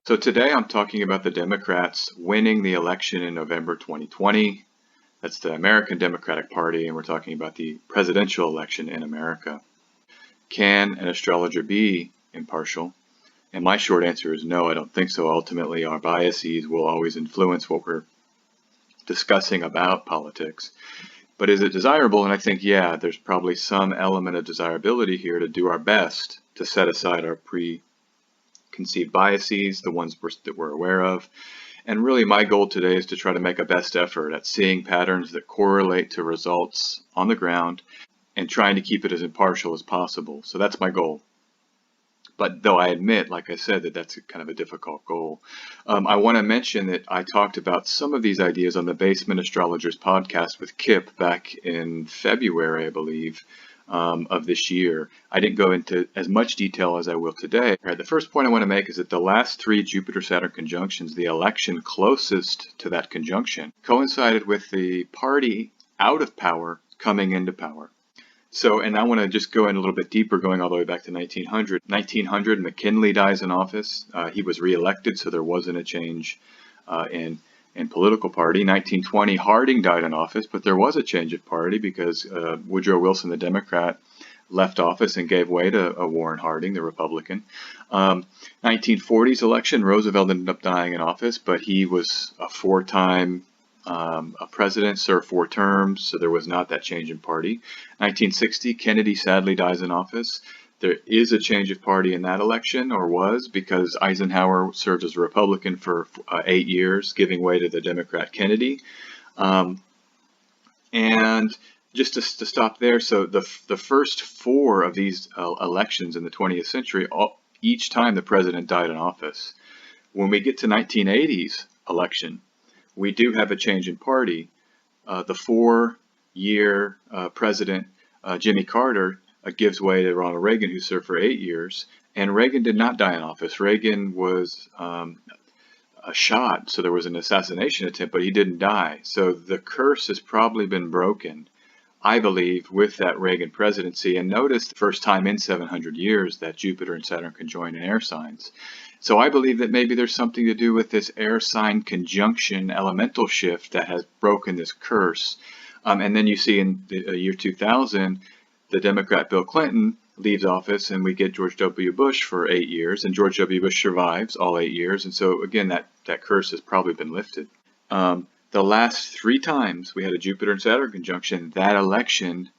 So today I'm talking about the Democrats winning the election in November 2020. That's the American Democratic Party, and we're talking about the presidential election in America. Can an astrologer be impartial? And my short answer is no, I don't think so. Ultimately, our biases will always influence what we're discussing about politics. But is it desirable? And I think, yeah, there's probably some element of desirability here to do our best to set aside our preconceived biases, the ones that we're aware of. And really my goal today is to try to make a best effort at seeing patterns that correlate to results on the ground and trying to keep it as impartial as possible. So that's my goal. But though I admit, like I said, that that's kind of a difficult goal. I want to mention that I talked about some of these ideas on the Basement Astrologers podcast with Kip back in February, I believe, of this year. I didn't go into as much detail as I will today. All right, the first point I want to make is that the last three Jupiter-Saturn conjunctions, the election closest to that conjunction, coincided with the party out of power coming into power. So, and I want to just go in a little bit deeper, going all the way back to 1900. 1900, McKinley dies in office. He was reelected, so there wasn't a change in political party. 1920, Harding died in office, but there was a change of party because Woodrow Wilson, the Democrat, left office and gave way to Warren Harding, the Republican. 1940s election, Roosevelt ended up dying in office, but he was a four-time a president, served 4 terms, so there was not that change in party. 1960, Kennedy sadly dies in office. There is a change of party in that election, or was, because Eisenhower served as a Republican for 8 years, giving way to the Democrat Kennedy. And just to stop there, so the first 4 of these elections in the 20th century, each time the president died in office. When we get to 1980s election, we do have a change in party. The 4-year president, Jimmy Carter, gives way to Ronald Reagan, who served for 8 years. And Reagan did not die in office. Reagan was shot, so there was an assassination attempt, but he didn't die. So the curse has probably been broken, I believe, with that Reagan presidency. And notice the first time in 700 years that Jupiter and Saturn conjoin in air signs. So I believe that maybe there's something to do with this air sign conjunction elemental shift that has broken this curse. And then you see in the year 2000, the Democrat Bill Clinton leaves office and we get George W. Bush for 8 years, and George W. Bush survives all 8 years. And so again, that curse has probably been lifted. The last 3 times we had a Jupiter and Saturn conjunction, that election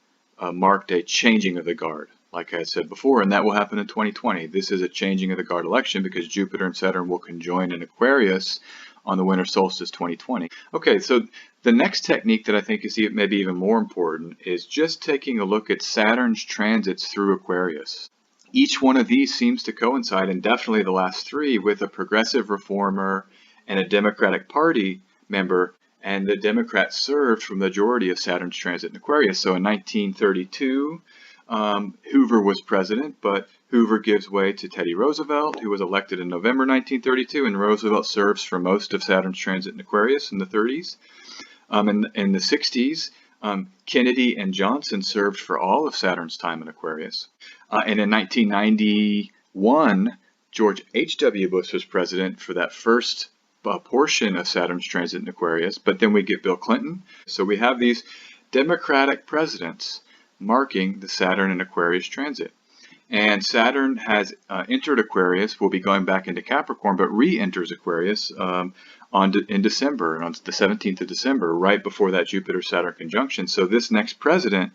marked a changing of the guard, like I said before, and that will happen in 2020. This is a changing of the guard election because Jupiter and Saturn will conjoin in Aquarius on the winter solstice 2020. Okay, so the next technique that I think is maybe even more important is just taking a look at Saturn's transits through Aquarius. Each one of these seems to coincide, and definitely the last 3, with a progressive reformer and a Democratic Party member, and the Democrats served for the majority of Saturn's transit in Aquarius. So in 1932, Hoover was president, but Hoover gives way to Teddy Roosevelt, who was elected in November 1932, and Roosevelt serves for most of Saturn's transit in Aquarius in the 30s. In the 60s, Kennedy and Johnson served for all of Saturn's time in Aquarius. And in 1991, George H.W. Bush was president for that first portion of Saturn's transit in Aquarius, but then we get Bill Clinton. So we have these Democratic presidents marking the Saturn and Aquarius transit. And Saturn has entered Aquarius, will be going back into Capricorn, but re-enters Aquarius in December, on the 17th of December, right before that Jupiter-Saturn conjunction. So this next president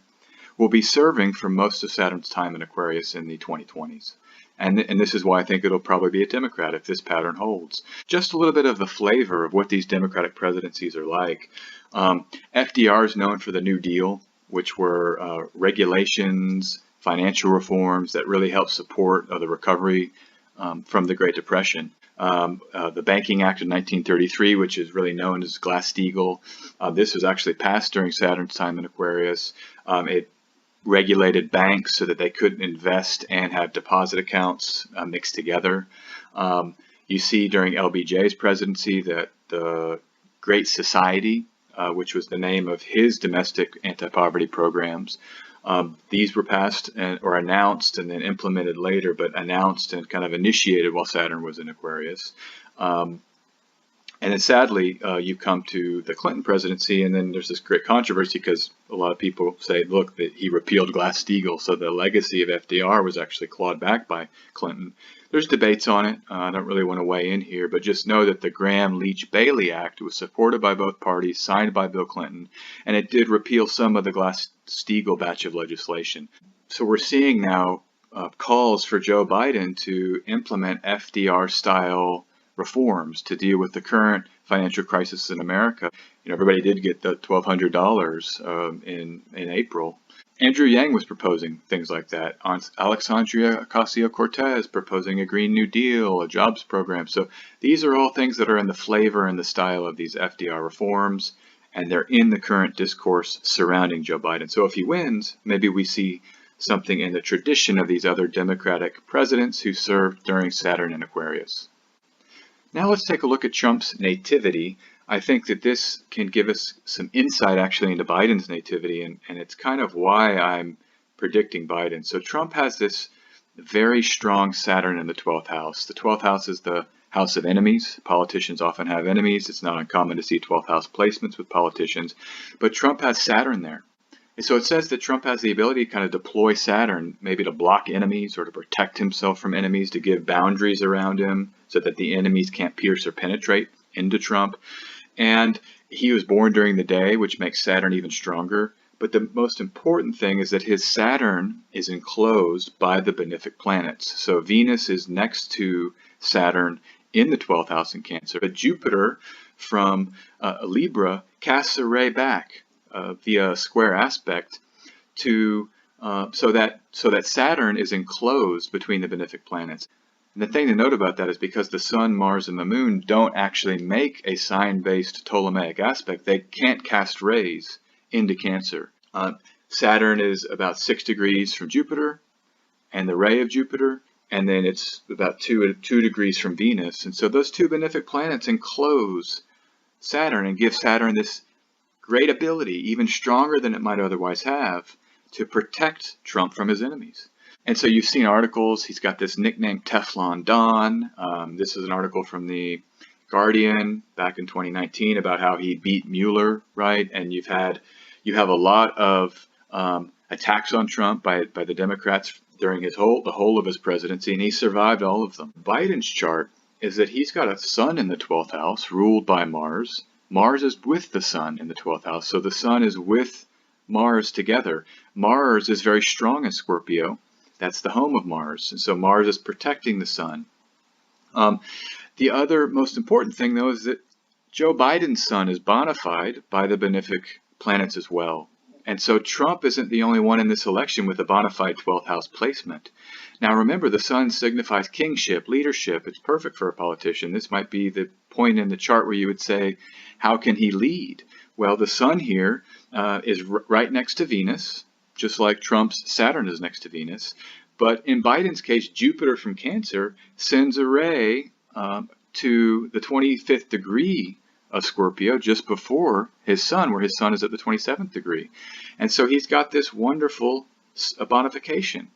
will be serving for most of Saturn's time in Aquarius in the 2020s. And this is why I think it'll probably be a Democrat if this pattern holds. Just a little bit of the flavor of what these Democratic presidencies are like. FDR is known for the New Deal, which were regulations, financial reforms that really helped support the recovery from the Great Depression. The Banking Act of 1933, which is really known as Glass-Steagall, this was actually passed during Saturn's time in Aquarius. It regulated banks so that they couldn't invest and have deposit accounts mixed together. You see during LBJ's presidency that the Great Society, which was the name of his domestic anti-poverty programs, these were passed or announced and then implemented later, but announced and kind of initiated while Saturn was in Aquarius. And then sadly, you come to the Clinton presidency, and then there's this great controversy because a lot of people say, look, that he repealed Glass-Steagall, so the legacy of FDR was actually clawed back by Clinton. There's debates on it. I don't really want to weigh in here, but just know that the Graham-Leach-Bailey Act was supported by both parties, signed by Bill Clinton, and it did repeal some of the Glass-Steagall batch of legislation. So we're seeing now calls for Joe Biden to implement FDR-style reforms to deal with the current financial crisis in America. Everybody did get the $1,200 in April. Andrew Yang was proposing things like that. Alexandria Ocasio-Cortez proposing a Green New Deal, a jobs program. So these are all things that are in the flavor and the style of these FDR reforms, and they're in the current discourse surrounding Joe Biden. So if he wins, maybe we see something in the tradition of these other Democratic presidents who served during Saturn and Aquarius. Now let's take a look at Trump's nativity. I think that this can give us some insight actually into Biden's nativity, and it's kind of why I'm predicting Biden. So Trump has this very strong Saturn in the 12th house. The 12th house is the house of enemies. Politicians often have enemies. It's not uncommon to see 12th house placements with politicians, but Trump has Saturn there. And so it says that Trump has the ability to kind of deploy Saturn, maybe to block enemies or to protect himself from enemies, to give boundaries around him so that the enemies can't pierce or penetrate into Trump. And he was born during the day, which makes Saturn even stronger. But the most important thing is that his Saturn is enclosed by the benefic planets. So Venus is next to Saturn in the 12th house in Cancer. But Jupiter from Libra casts a ray back via a square aspect to so that Saturn is enclosed between the benefic planets. And the thing to note about that is because the Sun, Mars, and the Moon don't actually make a sign-based Ptolemaic aspect, they can't cast rays into Cancer. Saturn is about 6 degrees from Jupiter and the ray of Jupiter, and then it's about 2 degrees from Venus. And so those two benefic planets enclose Saturn and give Saturn this great ability, even stronger than it might otherwise have, to protect Trump from his enemies. And so you've seen articles. He's got this nickname Teflon Don. This is an article from the Guardian back in 2019 about how he beat Mueller, right? And you have a lot of attacks on Trump by the Democrats during the whole of his presidency, and he survived all of them. Biden's chart is that he's got a Sun in the 12th house ruled by Mars. Mars is with the Sun in the 12th house, so the Sun is with Mars together. Mars is very strong in Scorpio. That's the home of Mars, and so Mars is protecting the Sun. The other most important thing, though, is that Joe Biden's Sun is bona fide by the benefic planets as well. And so Trump isn't the only one in this election with a bona fide 12th house placement. Now remember, the Sun signifies kingship, leadership. It's perfect for a politician. This might be the point in the chart where you would say, how can he lead? Well, the Sun here is right next to Venus, just like Trump's Saturn is next to Venus. But in Biden's case, Jupiter from Cancer sends a ray to the 25th degree of Scorpio just before his Sun, where his Sun is at the 27th degree. And so he's got this wonderful bonification.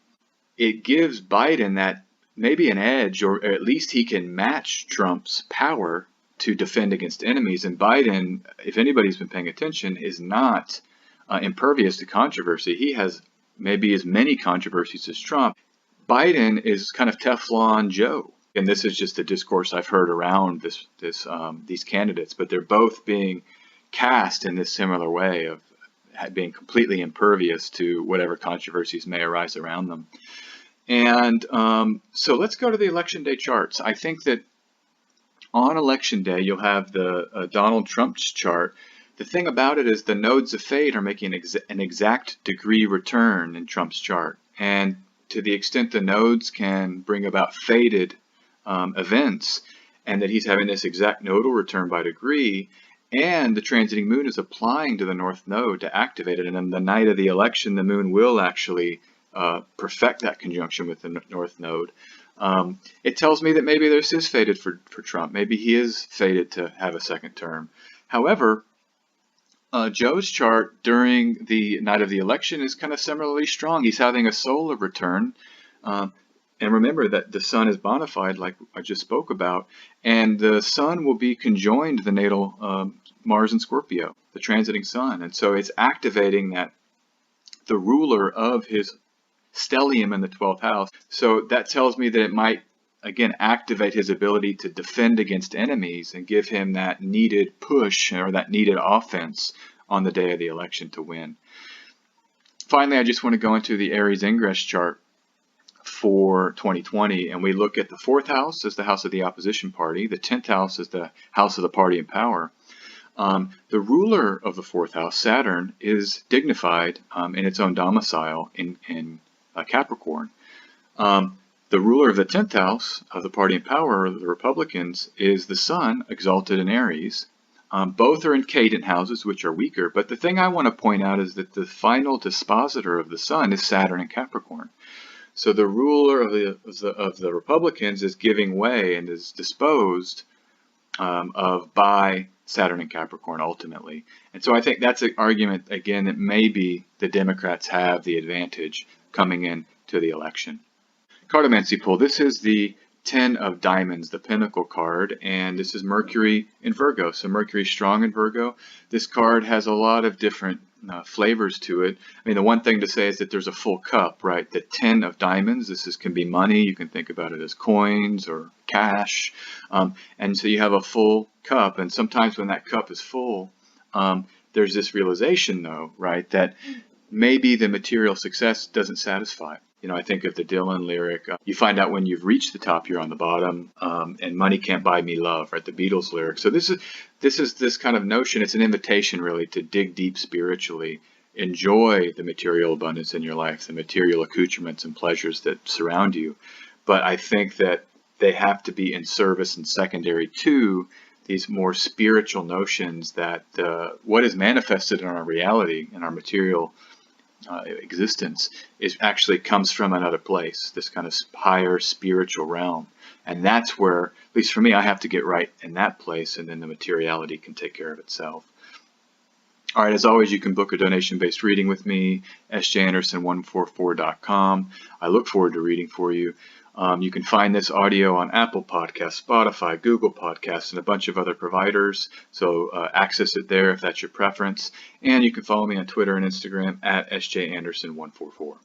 It gives Biden that maybe an edge, or at least he can match Trump's power to defend against enemies. And Biden, if anybody's been paying attention, is not impervious to controversy. He has maybe as many controversies as Trump. Biden is kind of Teflon Joe. And this is just the discourse I've heard around these candidates, but they're both being cast in this similar way of being completely impervious to whatever controversies may arise around them. And so let's go to the election day charts. I think that on election day, you'll have the Donald Trump's chart. The thing about it is the nodes of fate are making an exact degree return in Trump's chart. And to the extent the nodes can bring about fated events, and that he's having this exact nodal return by degree, and the transiting moon is applying to the north node to activate it, and on the night of the election, the moon will actually perfect that conjunction with the north node. It tells me that maybe this is fated for Trump. Maybe he is fated to have a second term. However, Joe's chart during the night of the election is kind of similarly strong. He's having a solar return. And remember that the sun is bona fide, like I just spoke about, and the sun will be conjoined the natal Mars and Scorpio, the transiting sun. And so it's activating that the ruler of his stellium in the 12th house. So that tells me that it might, again, activate his ability to defend against enemies and give him that needed push or that needed offense on the day of the election to win. Finally, I just want to go into the Aries ingress chart for 2020, and we look at the 4th house as the house of the opposition party, the 10th house as the house of the party in power. The ruler of the 4th house, Saturn, is dignified in its own domicile in Capricorn. The ruler of the 10th house of the party in power, the Republicans, is the sun, exalted in Aries. Both are in cadent houses, which are weaker, but the thing I want to point out is that the final dispositor of the sun is Saturn in Capricorn. So the ruler of the Republicans is giving way and is disposed of by Saturn and Capricorn ultimately. And so I think that's an argument, again, that maybe the Democrats have the advantage coming in to the election. Cartomancy pull. This is the 10 of diamonds, the Pinnacle card, and this is Mercury in Virgo. So Mercury strong in Virgo. This card has a lot of different flavors to it. I mean, the one thing to say is that there's a full cup, right? The 10 of diamonds, can be money. You can think about it as coins or cash. And so you have a full cup, and sometimes when that cup is full, there's this realization though, right, that maybe the material success doesn't satisfy. You know, I think of the Dylan lyric, you find out when you've reached the top, you're on the bottom, and money can't buy me love, right? The Beatles lyric. So this is this kind of notion. It's an invitation really to dig deep spiritually, enjoy the material abundance in your life, the material accoutrements and pleasures that surround you. But I think that they have to be in service and secondary to these more spiritual notions that what is manifested in our reality, in our material existence, is actually comes from another place, this kind of higher spiritual realm. And that's where, at least for me, I have to get right in that place, and then the materiality can take care of itself. All right, as always, you can book a donation-based reading with me, sjanderson144.com. I look forward to reading for you. You can find this audio on Apple Podcasts, Spotify, Google Podcasts, and a bunch of other providers. So access it there if that's your preference. And you can follow me on Twitter and Instagram at sjanderson144.